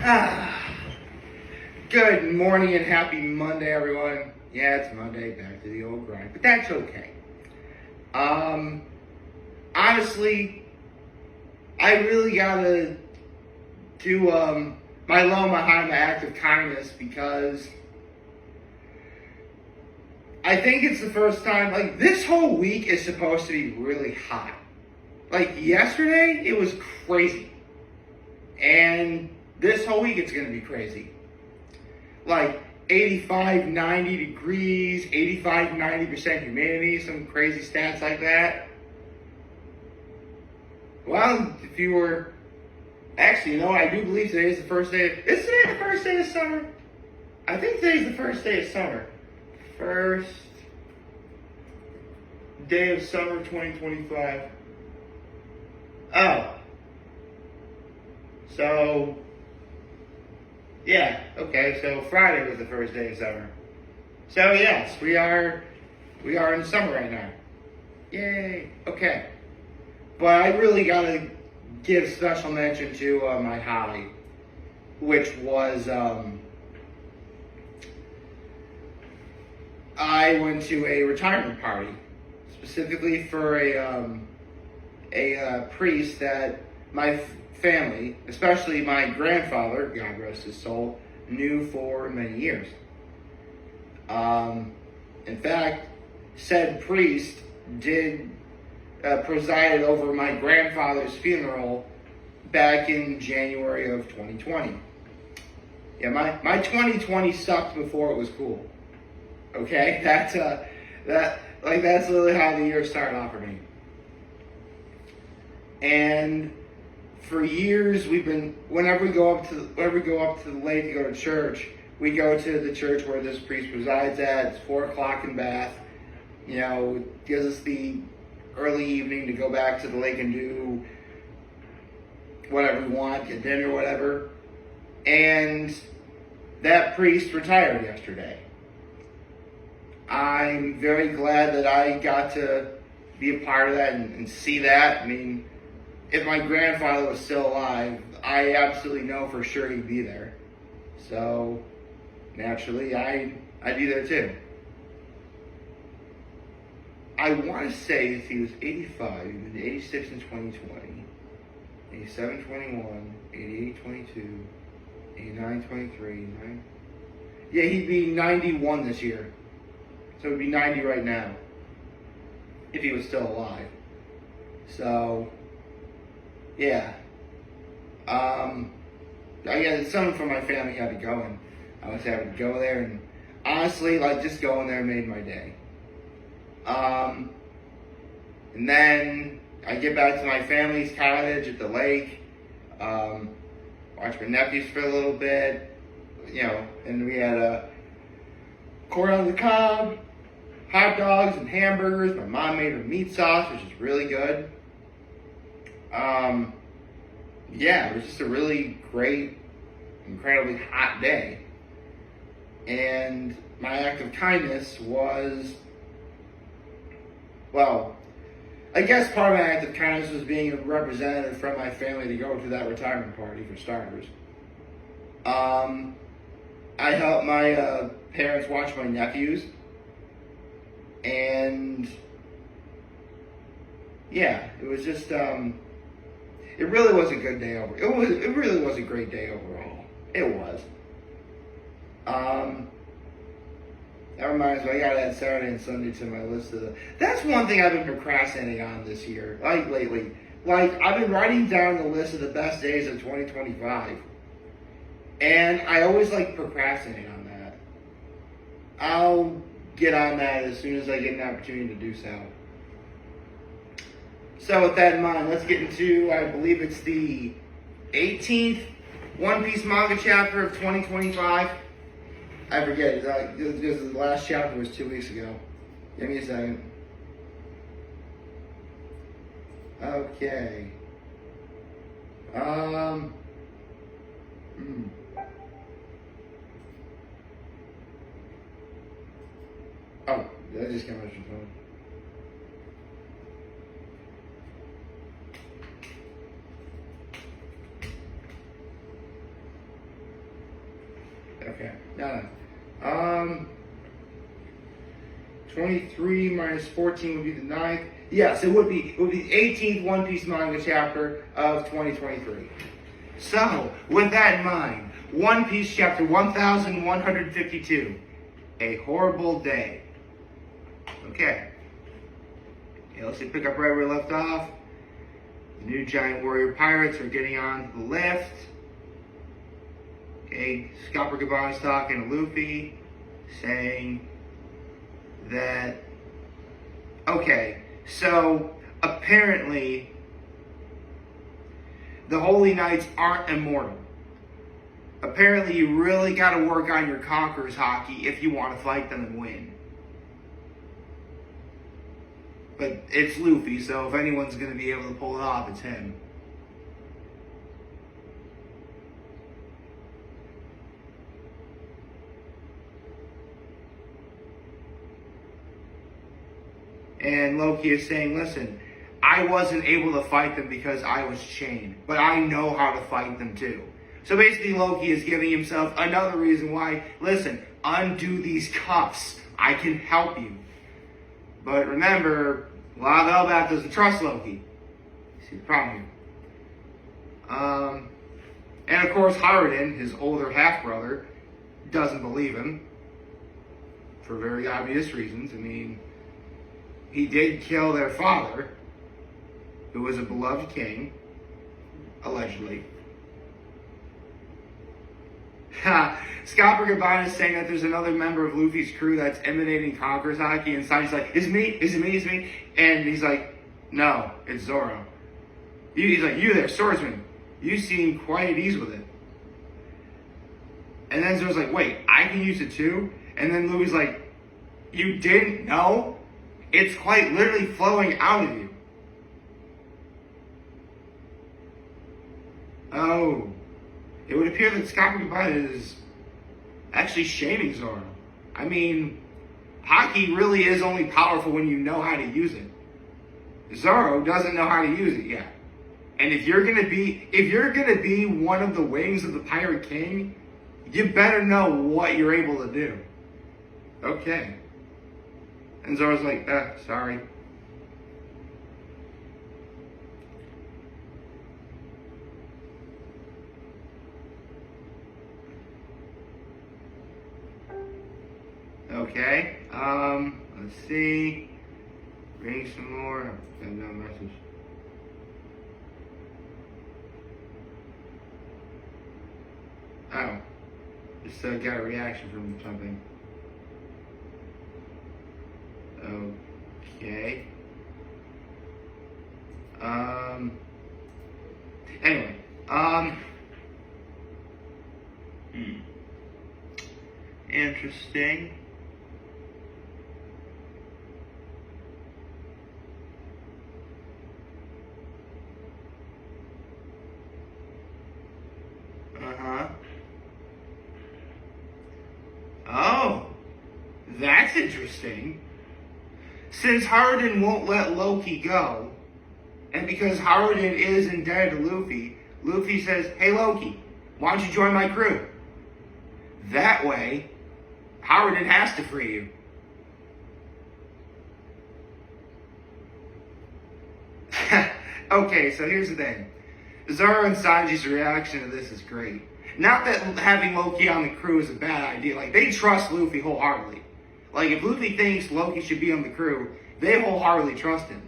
Ah, good morning and happy Monday, everyone. Yeah, it's Monday, back to the old grind, but that's okay. Honestly, I really gotta do my low, my high, my act of kindness because I think it's the first time. Like, this whole week is supposed to be really hot. Like, yesterday, it was crazy, and this whole week it's gonna be crazy. Like 85, 90 degrees, 85, 90% humidity, some crazy stats like that. Well, if you were, actually, you know what, I do believe today is the first day, is today the first day of summer? I think today's the first day of summer. First day of summer 2025. Oh. So, yeah, okay, so Friday was the first day of summer. So yes, we are in summer right now. Yay, okay. But I really gotta give special mention to my hobby, which was, I went to a retirement party, specifically for a priest that my family, especially my grandfather, God rest his soul, knew for many years. In fact, said priest presided over my grandfather's funeral back in January of 2020. Yeah, my 2020 sucked before it was cool. Okay, that's literally how the year started off for me. And for years, we've been, whenever we go up to the lake to go to church, we go to the church where this priest presides at. It's 4 o'clock in Bath. You know, it gives us the early evening to go back to the lake and do whatever we want, get dinner, whatever. And that priest retired yesterday. I'm very glad that I got to be a part of that and see that. I mean, if my grandfather was still alive, I absolutely know for sure he'd be there. So, naturally, I'd be there too. I want to say if he was 85, he was 86 in 2020, 87, 21, 88, 22, 89, 23, 9. Yeah, he'd be 91 this year. So he'd be 90 right now, if he was still alive. So, yeah. I guess someone from my family had me going. I was having to go there, and honestly, like, just going there made my day. And then I get back to my family's cottage at the lake, watch my nephews for a little bit, you know, and we had a corn on the cob, hot dogs and hamburgers. My mom made her meat sauce, which is really good. Yeah, it was just a really great, incredibly hot day. And my act of kindness was, well, I guess part of my act of kindness was being a representative from my family to go to that retirement party, for starters. I helped my parents watch my nephews. And yeah, it was just, it really was a good day over. It really was a great day overall. It was. That reminds me, I gotta add Saturday and Sunday to my list of that's one thing I've been procrastinating on this year, like lately. Like, I've been writing down the list of the best days of 2025. And I always procrastinate on that. I'll get on that as soon as I get an opportunity to do so. So with that in mind, let's get into, I believe it's the 18th One Piece manga chapter of 2025. I forget, because the last chapter was 2 weeks ago. Give me a second. Okay. Oh, that just came out your phone. Okay. No. 23 minus 14 would be the ninth. Yes, it would be. It would be the 18th One Piece manga chapter of 2023. So, with that in mind, One Piece chapter 1152. A horrible day. Okay. Let's pick up right where we left off. The new giant warrior pirates are getting on the lift. Okay, Copacabana's talking to Luffy, saying that, okay, so apparently the Holy Knights aren't immortal. Apparently you really got to work on your Conqueror's hockey if you want to fight them and win. But it's Luffy, so if anyone's going to be able to pull it off, it's him. And Loki is saying, listen, I wasn't able to fight them because I was chained, but I know how to fight them too. So basically Loki is giving himself another reason why, listen, undo these cuffs. I can help you. But remember, La Velvet doesn't trust Loki. See the problem here. And of course Harden, his older half-brother, doesn't believe him. For very obvious reasons. I mean, he did kill their father, who was a beloved king, allegedly. Scott Gabon is saying that there's another member of Luffy's crew that's emanating Conqueror's hockey, and Sanji's like, is it me? Is it me? Is it me? And he's like, no, it's Zoro. He's like, you there, swordsman. You seem quite at ease with it. And then Zoro's like, wait, I can use it too? And then Luffy's like, you didn't know? It's quite literally flowing out of you. Oh. It would appear that Scott Gabon is actually shaming Zoro. I mean, hockey really is only powerful when you know how to use it. Zoro doesn't know how to use it yet. And if you're gonna be one of the wings of the Pirate King, you better know what you're able to do. Okay. And Zoro's like, sorry. Okay, let's see. Reading some more. Got no message. Oh. Just got a reaction from something. Okay. Anyway. Interesting. Oh, that's interesting. Since Harden won't let Loki go, and because Harden is indebted to Luffy, Luffy says, hey Loki, why don't you join my crew? That way, Harden has to free you. Okay, so here's the thing. Zoro and Sanji's reaction to this is great. Not that having Loki on the crew is a bad idea. Like, they trust Luffy wholeheartedly. Like, if Luffy thinks Loki should be on the crew, they wholeheartedly trust him.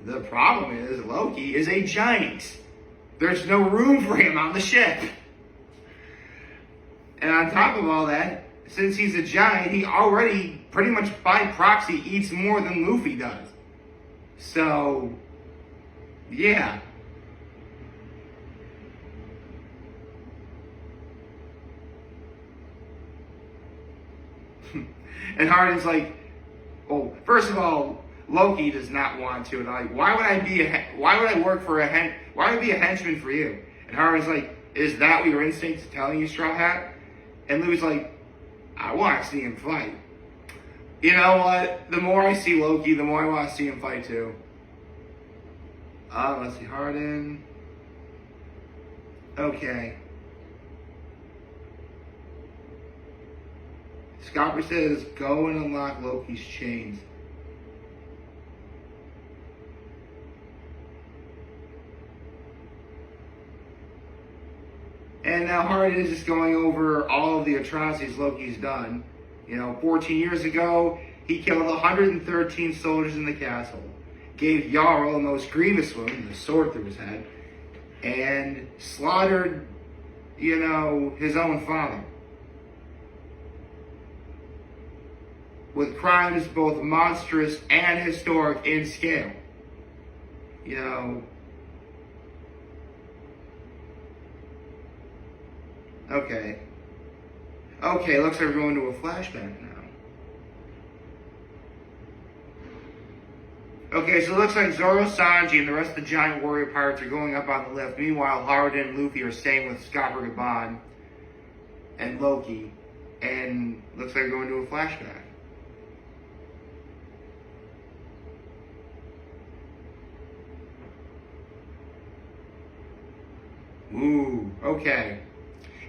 The problem is, Loki is a giant. There's no room for him on the ship. And on top of all that, since he's a giant, he already, pretty much by proxy, eats more than Luffy does. So, yeah. And Harden's like, well, first of all, Loki does not want to. And I'm like, why would I be a henchman for you? And Harden's like, is that what your instinct's telling you, Straw Hat? And Lou's like, I want to see him fight. You know what? The more I see Loki, the more I want to see him fight too. Let's see, Harden. Okay. Scopper says, go and unlock Loki's chains. And now Hardin is just going over all of the atrocities Loki's done. 14 years ago, he killed 113 soldiers in the castle, gave Jarl the most grievous wound, the sword through his head, and slaughtered, his own father. With crimes both monstrous and historic in scale. Okay. Okay, looks like we're going to a flashback now. Okay, so it looks like Zoro, Sanji, and the rest of the giant warrior pirates are going up on the lift. Meanwhile, Hardin and Luffy are staying with Scopper Gaban and Loki. And looks like we're going to a flashback. Ooh, okay.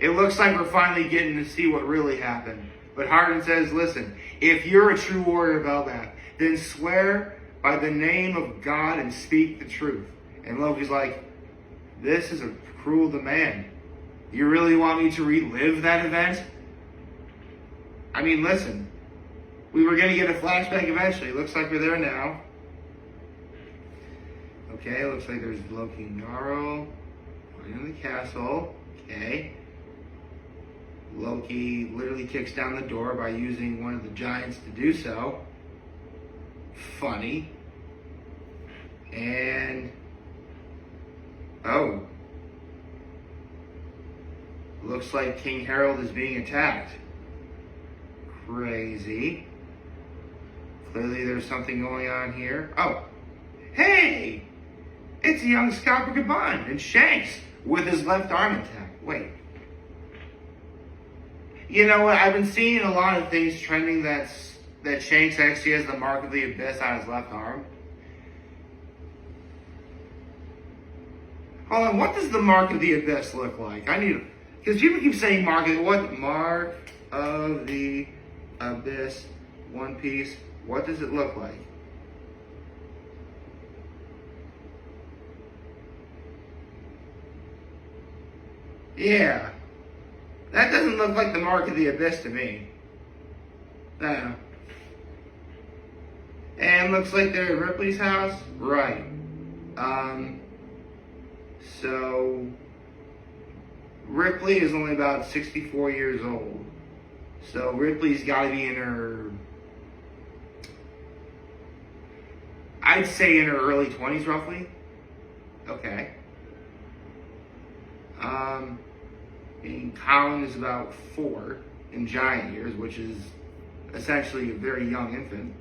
It looks like we're finally getting to see what really happened. But Hardin says, listen, if you're a true warrior of Elbaf, then swear by the name of God and speak the truth. And Loki's like, this is a cruel demand. You really want me to relive that event? I mean, listen, we were going to get a flashback eventually. Looks like we're there now. Okay, looks like there's Loki and Jarl in the castle. Okay. Loki literally kicks down the door by using one of the giants to do so. Funny. And looks like King Harold is being attacked. Crazy. Clearly there's something going on here. Oh, hey! It's young Scopper Gaban and Shanks with his left arm intact. Wait. You know what? I've been seeing a lot of things trending that Shanks actually has the mark of the abyss on his left arm. Hold on, what does the mark of the abyss look like? Because people keep saying mark of the abyss, One Piece. What does it look like? Yeah. That doesn't look like the mark of the abyss to me. No. And looks like they're at Ripley's house? Right. So Ripley is only about 64 years old. So Ripley's got to be in her, I'd say in her early 20s roughly. Okay. And Colin is about 4 in giant years, which is essentially a very young infant.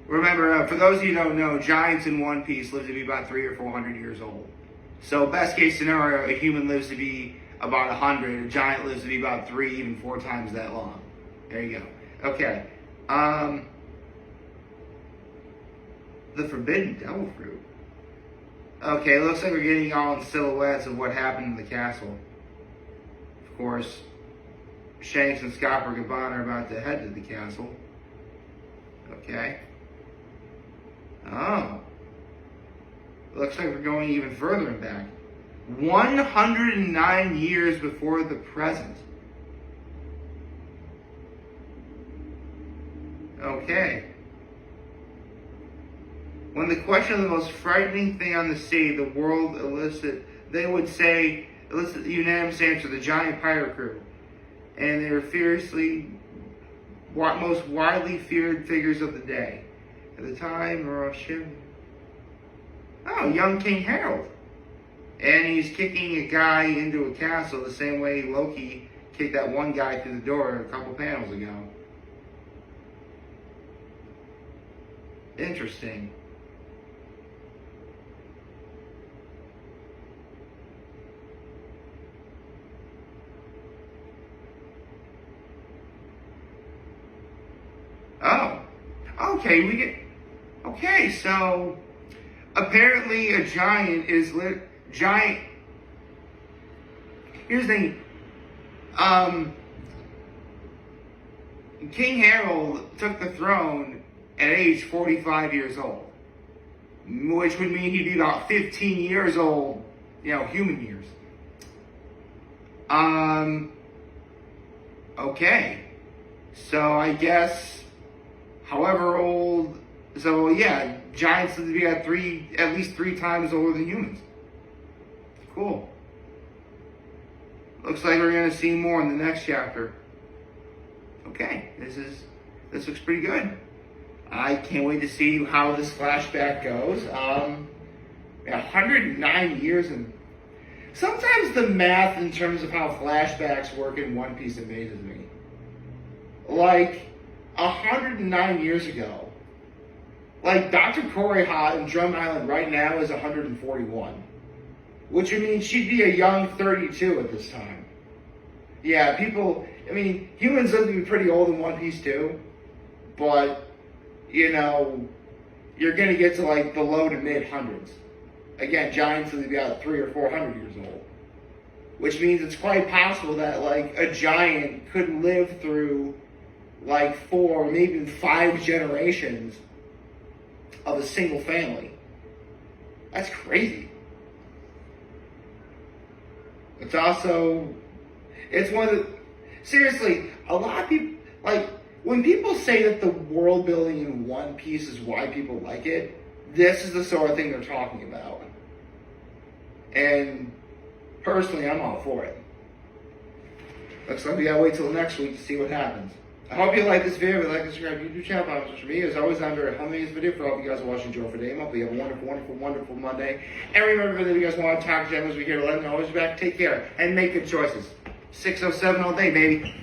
Remember, for those of you who don't know, giants in One Piece live to be about 300 or 400 years old. So best case scenario, a human lives to be about 100. A giant lives to be about 3, even 4 times that long. There you go. Okay. The Forbidden Devil Fruit. Okay, looks like we're getting all in silhouettes of what happened in the castle. Of course, Shanks and Scopper Gaban are about to head to the castle. Okay. Oh. Looks like we're going even further back. 109 years before the present. Okay. When the question of the most frightening thing on the sea, the world they would say, elicit the unanimous answer, the giant pirate crew. And they were most widely feared figures of the day. At the time, young King Harold. And he's kicking a guy into a castle the same way Loki kicked that one guy through the door a couple panels ago. Interesting. Oh, okay, so apparently a giant here's the thing. King Harold took the throne at age 45 years old, which would mean he'd be about 15 years old, human years. Okay. So I guess, however old, so yeah, giants live to be at least 3 times older than humans. Cool. Looks like we're gonna see more in the next chapter. Okay, this looks pretty good. I can't wait to see how this flashback goes. 109 years, and sometimes the math in terms of how flashbacks work in One Piece amazes me. Like 109 years ago, like Dr. Koreha in Drum Island right now is 141, which would mean she'd be a young 32 at this time. Yeah, humans live to be pretty old in One Piece too, but you're gonna get to like the low to mid hundreds. Again, giants live to be about 300 or 400 years old, which means it's quite possible that like a giant could live through like 4, maybe even 5 generations of a single family. That's crazy. It's one of the, seriously, a lot of people, like, when people say that the world building in One Piece is why people like it, this is the sort of thing they're talking about. And personally, I'm all for it. Looks like we gotta wait till next week to see what happens. I hope you like this video. If you like, subscribe to the YouTube channel, follow me on social media. As always, I'm very humble in this video. For all of you guys watching, enjoy for day. Hope you have a wonderful, wonderful, wonderful Monday. And remember that if you guys want to talk to channels, we're here to let them know. Always back. Take care and make good choices. 607 all day, baby.